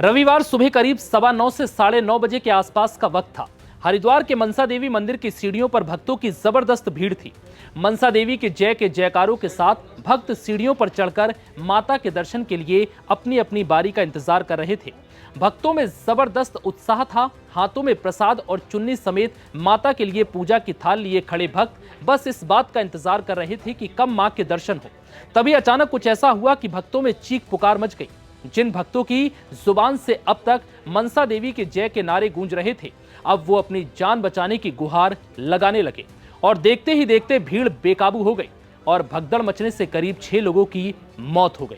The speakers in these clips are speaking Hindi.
रविवार सुबह करीब 9:15 से 9:30 बजे के आसपास का वक्त था। हरिद्वार के मनसा देवी मंदिर की सीढ़ियों पर भक्तों की जबरदस्त भीड़ थी। मनसा देवी के जयकारों के साथ भक्त सीढ़ियों पर चढ़कर माता के दर्शन के लिए अपनी अपनी बारी का इंतजार कर रहे थे। भक्तों में जबरदस्त उत्साह था। हाथों में प्रसाद और चुन्नी समेत माता के लिए पूजा की थाल लिए खड़े भक्त बस इस बात का इंतजार कर रहे थे कि कब मां के दर्शन हो। तभी अचानक कुछ ऐसा हुआ कि भक्तों में चीख पुकार मच गई। जिन भक्तों की जुबान से अब तक मनसा देवी के जय के नारे गूंज रहे थे, अब वो अपनी जान बचाने की गुहार लगाने लगे और देखते ही देखते भीड़ बेकाबू हो गई और भगदड़ मचने से करीब 6 लोगों की मौत हो गई।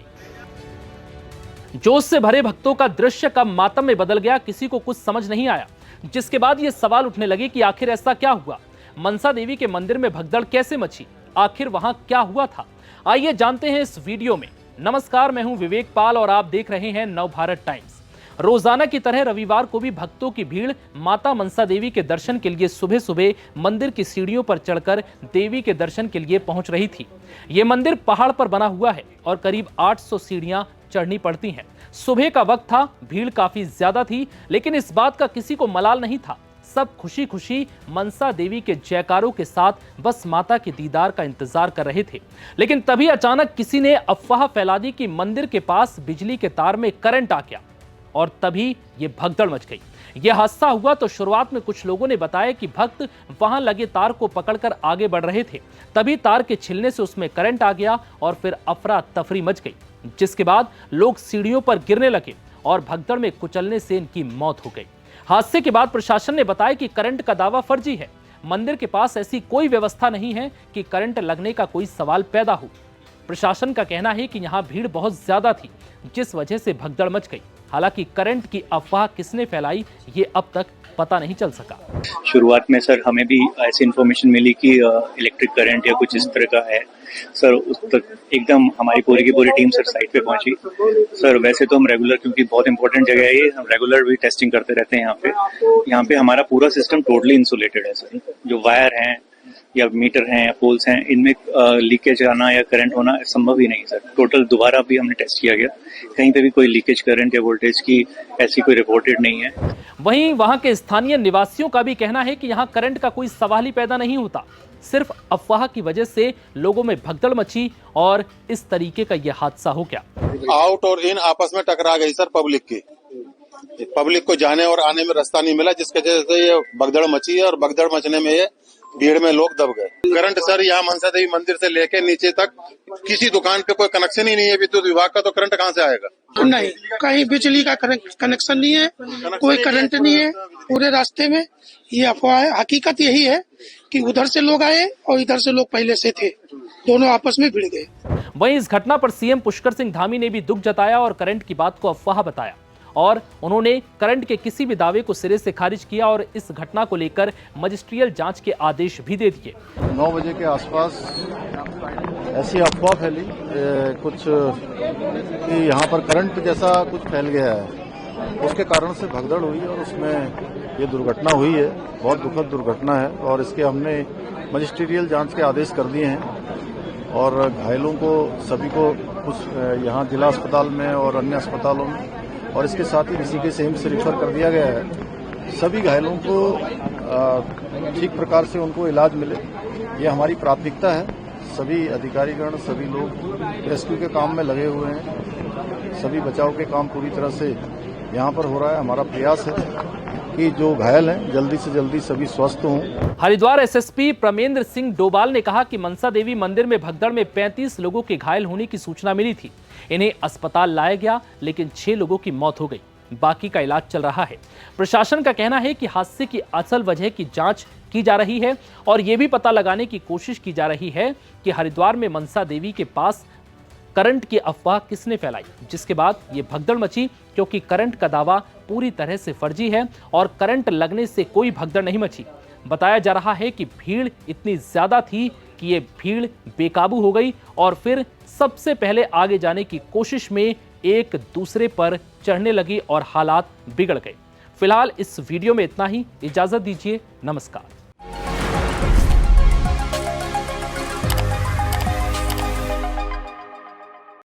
जोश से भरे भक्तों का दृश्य कब मातम में बदल गया, किसी को कुछ समझ नहीं आया। जिसके बाद ये सवाल उठने लगे कि आखिर ऐसा क्या हुआ, मनसा देवी के मंदिर में भगदड़ कैसे मची, आखिर वहां क्या हुआ था। आइए जानते हैं इस वीडियो में। नमस्कार, मैं हूं विवेक पाल और आप देख रहे हैं नवभारत टाइम्स। रोजाना की तरह रविवार को भी भक्तों की भीड़ माता मनसा देवी के दर्शन के लिए सुबह सुबह मंदिर की सीढ़ियों पर चढ़कर देवी के दर्शन के लिए पहुंच रही थी। यह मंदिर पहाड़ पर बना हुआ है और करीब 800 सीढ़ियां चढ़नी पड़ती हैं। सुबह का वक्त था, भीड़ काफी ज्यादा थी, लेकिन इस बात का किसी को मलाल नहीं था। सब खुशी खुशी मनसा देवी के जयकारों के साथ बस माता के दीदार का इंतजार कर रहे थे। लेकिन तभी अचानक किसी ने अफवाह फैला दी कि मंदिर के पास बिजली के तार में करंट आ गया और तभी ये भगदड़ मच गई। यह हादसा हुआ तो शुरुआत में कुछ लोगों ने बताया कि भक्त वहां लगे तार को पकड़कर आगे बढ़ रहे थे, तभी तार के छिलने से उसमें करंट आ गया और फिर अफरा तफरी मच गई। जिसके बाद लोग सीढ़ियों पर गिरने लगे और भगदड़ में कुचलने से इनकी मौत हो गई। हादसे के बाद प्रशासन ने बताया कि करंट का दावा फर्जी है। मंदिर के पास ऐसी कोई व्यवस्था नहीं है कि करंट लगने का कोई सवाल पैदा हो। प्रशासन का कहना है कि यहां भीड़ बहुत ज्यादा थी, जिस वजह से भगदड़ मच गई। हालांकि करंट की अफवाह किसने फैलाई, ये अब तक पता नहीं चल सका। शुरुआत में सर हमें भी ऐसी इन्फॉर्मेशन मिली कि इलेक्ट्रिक करंट या कुछ इस तरह का है। सर उस तक एकदम हमारी पूरी की पूरी टीम सर साइट पे पहुंची। सर वैसे तो हम रेगुलर, क्योंकि बहुत इंपॉर्टेंट जगह है ये, हम रेगुलर भी टेस्टिंग करते रहते हैं यहाँ पे हमारा पूरा सिस्टम टोटली इंसुलेटेड है सर। जो वायर हैं या मीटर हैं या पोल्स हैं, इनमें लीकेज आना या करंट होना संभव ही नहीं सर। टोटल दोबारा भी हमने टेस्ट किया गया, कहीं पे भी कोई लीकेज करंट या वोल्टेज की ऐसी कोई रिपोर्टेड नहीं है। वहीं वहां के स्थानीय निवासियों का भी कहना है कि यहां करंट का कोई सवाल ही पैदा नहीं होता, सिर्फ अफवाह की वजह से लोगों में भगदड़ मची और इस तरीके का यह हादसा हो गया। आउट और इन आपस में टकरा गई सर पब्लिक को जाने और आने में रास्ता नहीं मिला, जिसकी वजह से ये भगदड़ मची है और भगदड़ मचने में ये भीड़ में लोग दब गए। करंट सर यहाँ मनसा देवी मंदिर से लेके नीचे तक किसी दुकान पे कोई कनेक्शन ही नहीं है विद्युत विभाग का, तो करंट कहाँ से आएगा? नहीं, कहीं बिजली का कनेक्शन नहीं है, कोई करंट नहीं है पूरे रास्ते में। ये अफवाह है। हकीकत यही है कि उधर से लोग आए और इधर से लोग पहले से थे, दोनों आपस में भिड़ गए। वहीं इस घटना पर सीएम पुष्कर सिंह धामी ने भी दुख जताया और करंट की बात को अफवाह बताया और उन्होंने करंट के किसी भी दावे को सिरे से खारिज किया और इस घटना को लेकर मजिस्ट्रियल जांच के आदेश भी दे दिए। 9 बजे के आसपास ऐसी अफवाह फैली कुछ कि यहाँ पर करंट जैसा कुछ फैल गया है, उसके कारण से भगदड़ हुई और उसमें ये दुर्घटना हुई है। बहुत दुखद दुर्घटना है और इसके हमने मजिस्ट्रियल जांच के आदेश कर दिए हैं और घायलों को सभी को कुछ यहाँ जिला अस्पताल में और अन्य अस्पतालों में और इसके साथ ही ऋषिकेश एम्स से रेफर कर दिया गया है। सभी घायलों को ठीक प्रकार से उनको इलाज मिले, ये हमारी प्राथमिकता है। सभी अधिकारीगण, सभी लोग रेस्क्यू के काम में लगे हुए हैं, सभी बचाव के काम पूरी तरह से यहाँ पर हो रहा है। हमारा प्रयास है कि जो घायल हैं जल्दी से जल्दी सभी स्वस्थ हों। हरिद्वार एसएसपी प्रमेंद्र सिंह डोभाल ने कहा कि मनसा देवी मंदिर में भगदड़ में 35 लोगों के घायल होने की सूचना मिली थी। इन्हें अस्पताल लाया गया, लेकिन 6 लोगों की मौत हो गई, बाकी का इलाज चल रहा है। प्रशासन का कहना है कि हादसे की असल वजह की जांच की जा रही है और यह भी पता लगाने की कोशिश की जा रही है कि हरिद्वार में मनसा देवी के पास करंट की अफवाह किसने फैलाई, जिसके बाद ये भगदड़ मची। क्योंकि करंट का दावा पूरी तरह से फर्जी है और करंट लगने से कोई भगदड़ नहीं मची। बताया जा रहा है कि भीड़ इतनी ज्यादा थी कि ये भीड़ बेकाबू हो गई और फिर सबसे पहले आगे जाने की कोशिश में एक दूसरे पर चढ़ने लगी और हालात बिगड़ गए। फिलहाल इस वीडियो में इतना ही। इजाजत दीजिए, नमस्कार।